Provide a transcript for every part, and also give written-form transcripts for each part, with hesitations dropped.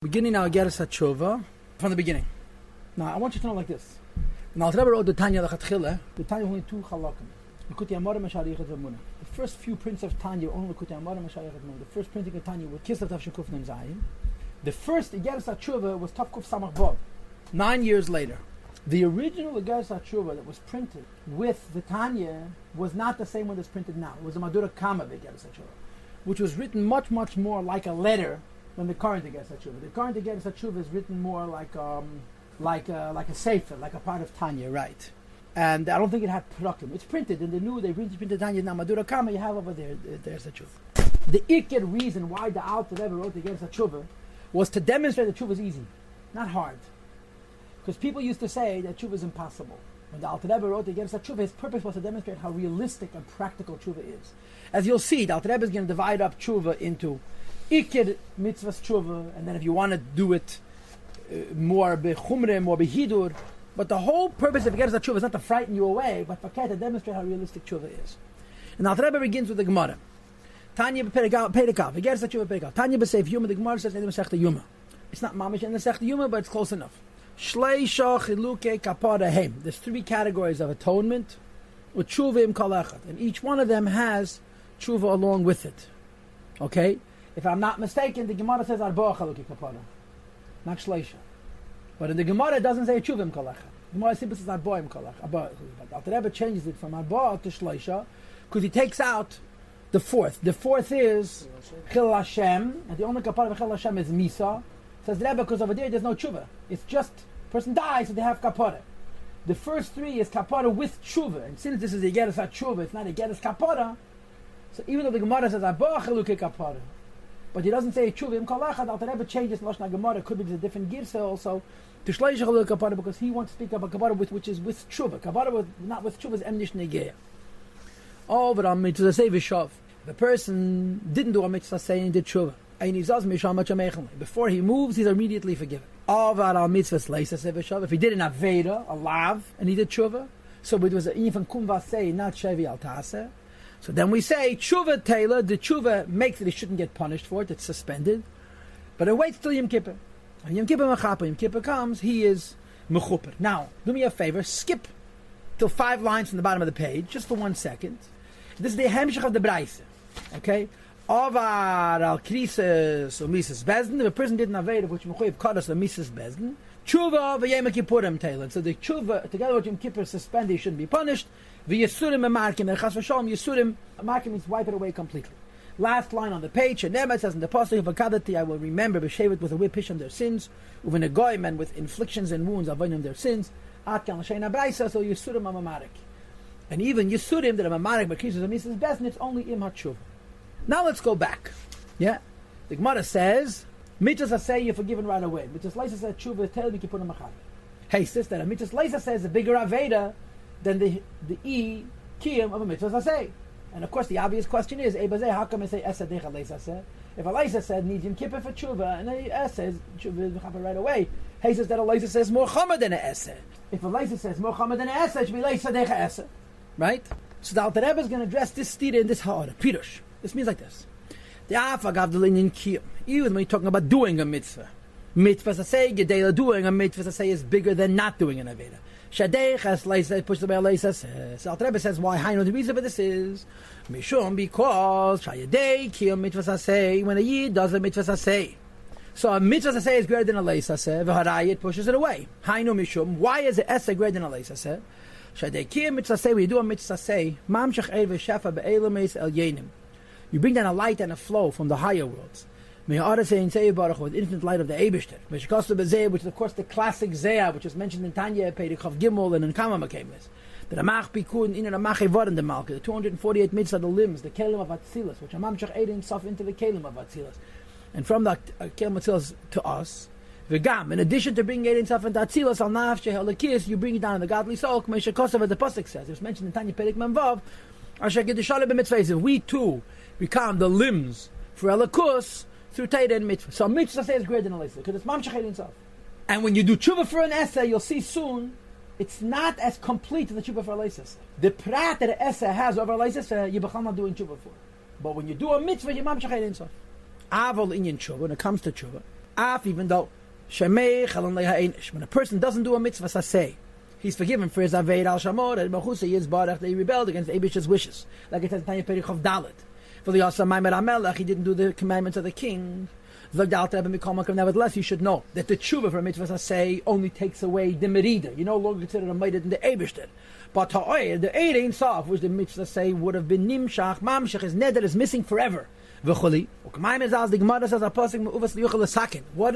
Beginning now, Geras HaTshuva from the beginning. Now, I want you to know like this. Now, the Rebbe wrote the Tanya Lechatchila. The Tanya only two chalakim. The first few prints of Tanya only the first printing of Tanya with Kislev Tav Shekuf Nun Zayin. The first Geras HaTshuva was Tavkuf Samach Bov. 9 years later. The original Geras HaTshuva that was printed with the Tanya was not the same one that's printed now. It was a Madura Kama Geras HaTshuva, which was written much, much more like a letter than the current Geras HaTshuva. The current Geras HaTshuva is written more like a sefer, like a part of Tanya, right? And I don't think it had Prakim. It's printed in the new. They printed Tanya now. Madura Kama you have over there. There's the Tshuva. The Iker reason why the Alter Rebbe wrote the Geras HaTshuva was to demonstrate that Tshuva is easy, not hard. Because people used to say that Tshuva is impossible. When the Alter Rebbe wrote the Geras HaTshuva, his purpose was to demonstrate how realistic and practical Tshuva is. As you'll see, the Alter Rebbe is going to divide up Tshuva into Iker mitzvahs Tshuva, and then if you want to do it more bechumre, more behidur. But the whole purpose of Geras HaTshuva is not to frighten you away, but to demonstrate how realistic Tshuva is. And the Alter Rebbe begins with the Gemara. Tanya b'perikav, Geras HaTshuva perikav. Tanya b'seif Yuma, the Gemara says in the Masechta Yuma. It's not mamish in the Masechta Yuma, but it's close enough. Shleisha chiluke kapara hem. There's 3 categories of atonement with Tshuva im kol echad, and each one of them has Tshuva along with it. Okay? If I'm not mistaken, the Gemara says arba chiluke kapara, not Shleisha. But in the Gemara, it doesn't say Tshuva im kol echad. The Gemara simply says arba im kol echad. But Alter Rebbe changes it from arba to Shleisha because he takes out the fourth. The fourth is Chil Hashem, and the only kapara of Chil Hashem is Misa. Says the Rebbe, because over there's no tshuva. It's just person dies, so they have kapara. The first 3 is kapara with tshuva, and since this is a Geras HaTshuva, it's not a Geras kapara. So even though the Gemara says Abba Chaluke kapara, but he doesn't say tshuva im kol echad, Alter Rebbe changes Lashon Gemara. Could be there's a different girsa also to Shleish Chaluke kapara because he wants to speak about kapara which is with tshuva. Kapara with not with tshuva is emnish negeya. Oh, but mitzvah say v'shav. The person didn't do a mitzvah saying did tshuva. Before he moves, he's immediately forgiven. If he did an Aveda, a lav, and he did tshuva, so it was even kumva say, not shevi al taseh. So then we say tshuva tailor. The tshuva makes it he shouldn't get punished for it; it's suspended. But it waits till Yom Kippur. When Yom Kippur comes, he is mechuper. Now, do me a favor, skip till 5 lines from the bottom of the page, just for 1 second. This is the hemshech of the Braise. Okay. Avar al krises or Mises Bezdin. If a person did an Aveda which mechuyev kados or Mises Bezdin, tshuva v'yem kippurim tailored. So the tshuva together with Yom Kippur suspended, he shouldn't be punished. V'yisurim emarkim and chas v'shalom yisurim emarkim means wipe it away completely. Last line on the page. Shenemet says in the pasuk of Akadati, I will remember b'shevet with a whip hisham their sins, uvenegoyim and with inflictions and wounds avodim their sins. Atkan l'shein abraisa so yisurim amamarek. And even yisurim that are amamarek but krises or Mises Bezdin, it's only im hatshuva. Now let's go back. Yeah, the Gemara says, "Mitzvahs say you're forgiven right away." Mitzvahs Leisa says, "Tshuva tell me kippur machal." Hey sister, a Mitzvahs Leisa says a bigger Aveda than the kiyum of a Mitzvahs say. And of course, the obvious question is, "Ebazeh, how come I say Esa decha Leisa said?" If a Leisa said needs Yom Kippur for Tshuva, and a Es says Tshuva is right away, hey says that a Leisa says more Chama than a Esa. If a Leisa says more Chama than a Esa, it should be Leisa decha Esa, right? So the Alter Rebbe is going to address this stira in this ha'ara, Pirush. This means like this. The afagav the linen kiyum. Even when you're talking about doing a mitzvah, mitzvahs say gedela doing a mitzvah say is bigger than not doing an aveda. Shadeich as leisa push the leisa says. Alter Rebbe says why? I know the reason for this is mishum because shayadei kiyum mitzvahs say when a yid does a mitzvah say. So a mitzvah say is greater than a leisa say. V'harayit pushes it away. I know mishum. Why is the essay greater than a leisa say? Shadei kiyum mitzvah say when you do a mitzvah say mamshach el v'shafa be'elames el yenim. You bring down a light and a flow from the higher worlds. May Allah say in Seir Baruch with infinite light of the Eibishter. Which is of course the classic Zeh, which is mentioned in Tanya, Perikov Gimel, and in Kama Makemes. The Ramach Pikun in the Ramach Evod in the Malka, the 248 mitzvahs of the limbs, the Kelim of Atzilas, which Amamshach Eid himself into the Kelim of Atzilas. And from the Kelim of Atzilas to us, V'gam, in addition to bringing Eid himself into Atzilas, Al Naf Shehel Lekis, you bring it down in the godly soul, K'mei Shekosav, as the Pasuk says. It was mentioned in Tanya Perik Memvav, Asher Gedushaleh b'mitzvah. We too become the limbs for Elikus through Torah and Mitzvah. So Mitzvah says greater than a Leisa because it's Mamshach himself. And when you do tshuva for an essay, you'll see soon it's not as complete as the tshuva for a Leisa. The prat that an essay has over a Leisa, you become not doing tshuva for. But when you do a mitzvah, you Mamshach himself. Avol inyan tshuva, when it comes to tshuva, Even though when a person doesn't do a mitzvah saseh, he's forgiven for his aved al shamor and machusa yizbarach that he rebelled against Abish's wishes. Like it says in Tanya Perichov Dalet. For the Yossi Maimer Amelech, he didn't do the commandments of the king. Nevertheless, you should know that the tshuva for a mitzvah saseh only takes away the merida. You no longer consider a maided in the Abishter. But the eid ein sof, which the mitzvah say would have been nimshach, mamshach, his neder is missing forever. What is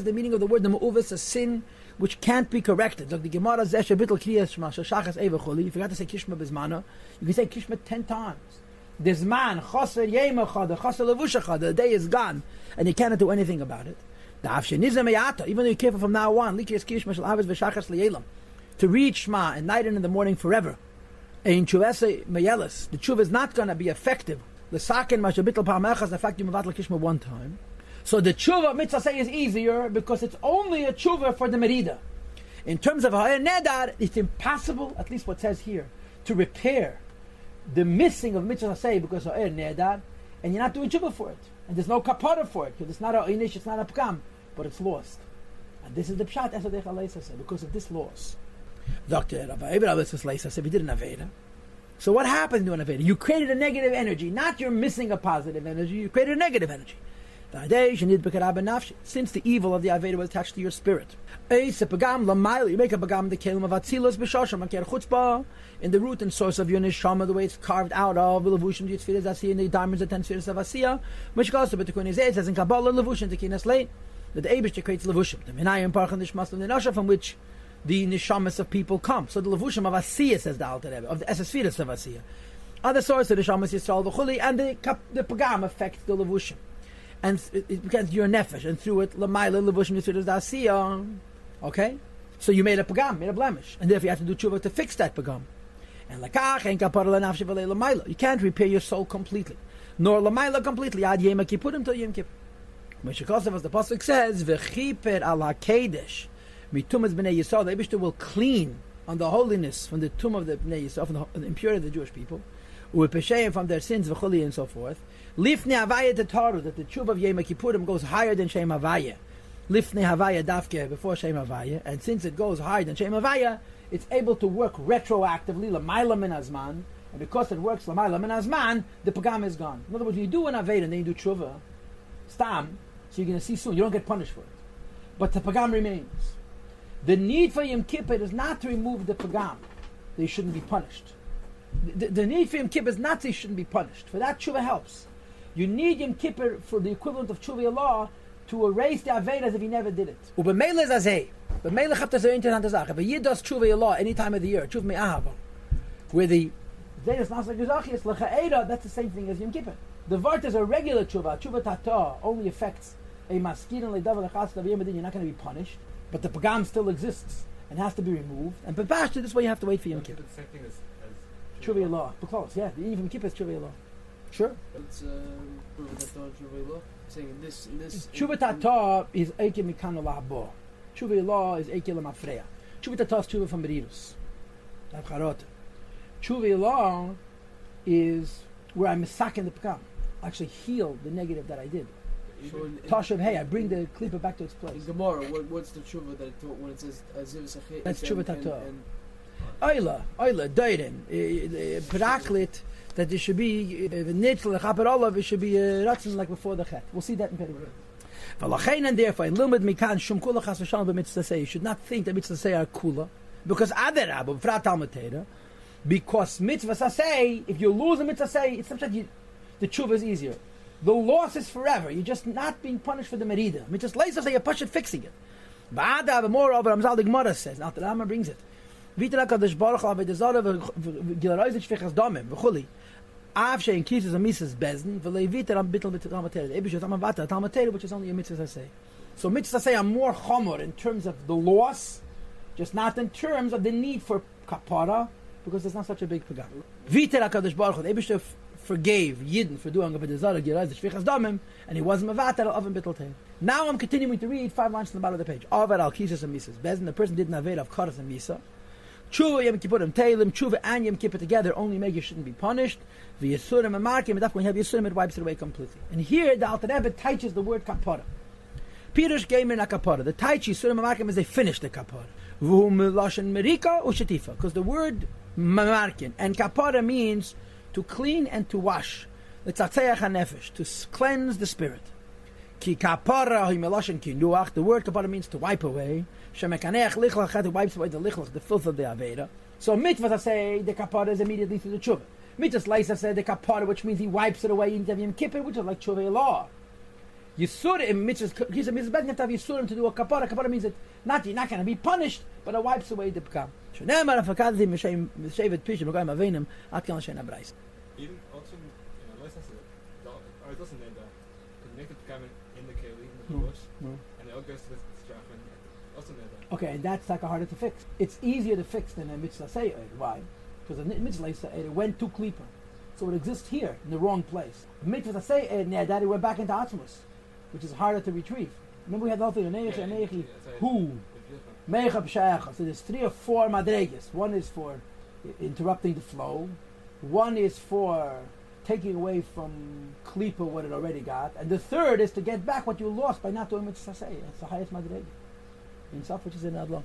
the meaning of the word the me'uvas? A sin which can't be corrected. Like the Gemara zeshe bittul kriyas shma shachas evacholi. You forgot to say kishma bizmana. You can say kishma 10 times. This man chaser yemachad, chaser levushachad. The day is gone, and you cannot do anything about it. Even though you're careful from now on, to read Shema at night and in the morning forever. The tshuva is not going to be effective. The fact you mevatel kishma one time. So the tshuva of mitzvah say is easier because it's only a tshuva for the merida. In terms of ha'er nedar, it's impossible, at least what says here, to repair the missing of mitzvah say because of ha'er nedar, and you're not doing tshuva for it. And there's no kapara for it, because it's not a inish, it's not a pkam, but it's lost. And this is the pshat because of this loss. Doctor Rabbi said he did an aveda. So what happens to an aveda? You created a negative energy, not you're missing a positive energy, you created a negative energy. Since the evil of the aveda was attached to your spirit. You make a pagam the kelim of atzilus b'shosham in the root and source of your neshama, the way it's carved out of levushim yitzfiras asiya in the diamonds of 10 spheres of asiya, which also between his says in Kabbalah levushim tekinas late that the Eibush creates levushim, the minayim parchan nishmas l'nasha from which the neshamas of people come. So the levushim of asiya, says the Alter Rebbe, of the esespheres of asiya, other source of the neshamas yisrael v'chuli, and the pagam affects the levushim, and it becomes your nefesh, and through it lemayla levushim yisfiras asiya. Okay, so you made a pagam, made a blemish, and therefore you have to do tshuva to fix that pagam. And you can't repair your soul completely, nor lamayla completely. Ad yom kippurim till Yom Kippur. As the pasuk says, "V'chiper al hakedesh mitumas bnei Yisrael." The Eibishter will clean on the holiness from the tomb of the bnei Yisrael, from the impurity of the Jewish people, u'epesheim from their sins, v'choli and so forth. Lifnei havaya tetaru, that the tshuva of Yom Kippurim goes higher than Shem Havaya. Lifnei havaya dafke, before Shem Havaya, and since it goes higher than Shem Havaya, it's able to work retroactively, l'mayla min hazman, and because it works l'mayla min hazman, the pagam is gone. In other words, when you do an aved and then you do tshuva, stam, so you're going to see soon, you don't get punished for it. But the pagam remains. The need for Yom Kippur is not to remove the pagam. They shouldn't be punished. The need for Yom Kippur is not that they shouldn't be punished. For that, tshuva helps. You need Yom Kippur for the equivalent of tshuva law to erase the aved as if he never did it. Ubemeile zazeh. But Melech hat das eine interessante Sache. But Yid does tshuva law any time of the year. Tshuva me'ahava. Where the Zayas Nasa Gezachis L'cha'eda, that's the same thing as Yom Kippur. The Vart is a regular tshuva. Tshuva tata only affects a maskir and le'dav l'chas l'v'yem. You're not going to be punished. But the pagam still exists and has to be removed. And b'pashtu, this way you have to wait for Yom Kippur. It's the same thing as tshuva law. Because, yeah, the Yom Kippur is tshuva law. Sure. It's tshuva law. Saying in this. Tshuva tata is eikim mikanu la'abo. Tshuva law is eikim l'mafreya. Tshuva tata is tshuva from berirus. Tshuva law is where I misaken the pagam. Actually heal the negative that I did. Tashav hey, I bring the klipa back to its place. In Gemara, what's the tshuva that it taught when it says aziv sachet? That's tshuva tata. Oila, dairin, paraklit, that there should be nitzel lechaper olav, it should be ratzin like before the chet. We'll see that in Perigrid. V'lachein and therefore, in limud mikan shum kula chas v'shalom b'mitzvah say, you should not think that mitzvah say are kula, because aderab v'frat talmud teda, because mitzvah say, if you lose a mitzvah say, it's sometimes the tshuva is easier. The loss is forever. You're just not being punished for the merida. Mitzvah leisa say you're pushing fixing it. Ba'adav moreover, Ramzal the Gemara says, now the Rama brings it. V'itera kadosh baruch ha'avedazara v'gilaroiz shvichas damim v'chuli. Av she'in kisses a misas bezin v'leiviter am bittel b'talmud teda. The Eibishter am vata talmud teda, which is only a mitzvah say. So mitzvah say are more chomer in terms of the loss, just not in terms of the need for kapara, because there's not such a big pagam. V'itera kadosh baruch the Eibishter forgave Yidden for doing avedazara gilaroiz shvichas damim, and he wasn't mavater oven bittel teda. Now I'm continuing to read 5 lines from the bottom of the page. Avar al kisses a misas bezin. The person did an aved of karas and misa. Tshuva Yom Kippurim Teilim, Tshuva and Yom Kippur together only make you shouldn't be punished. The Yisurim and Markim, and when you have Yisurim, it wipes it away completely. And here the Alter Rebbe teaches the word kapara. Pirush Gamer na kapara. The Taichi Surim Mamarkim is they finish the kapara. V'hu meloshen merika u'shetifa. Because the word mamarkin and kapara means to clean and to wash. L'tzatzeach hanefesh, to cleanse the spirit. Ki kapara hu meloshen kinuach. The word kapara means to wipe away. Shemekaneach lichlach, it wipes away the lichlach, the filth of the aveda. So mitzvah say the kapara is immediately through the tshuva. Mitzvah Leisa said the kapara, which means he wipes it away in Yom Kippur, which is like tshuva law. Yisurim, mitzvah, he said mitzvah bet have yisurim to do a kapara. Kapara means that you're not going to be punished, but it wipes away the pkam. Shneimar afakadzi m'shevet pishim b'goyim avenim at kan l'shein abrais. Even also, Leisa said, or it doesn't end that. Because make the pkam in the keli, in the bush, and it all goes to the strachman. Also end that. Okay, and that's like harder to fix. It's easier to fix than a mitzvah say. Why? Because the mitzvah say it went to klipa, so it exists here in the wrong place. The mitzvah say that it went back into atzmus, which is harder to retrieve. Remember we had the whole thing. Who? Meichab she'echa. So there's 3 or 4 madregas. One is for interrupting the flow. One is for taking away from klipa what it already got, and the third is to get back what you lost by not doing mitzvah say. That's the highest madrega in Saf, which is in Adlon.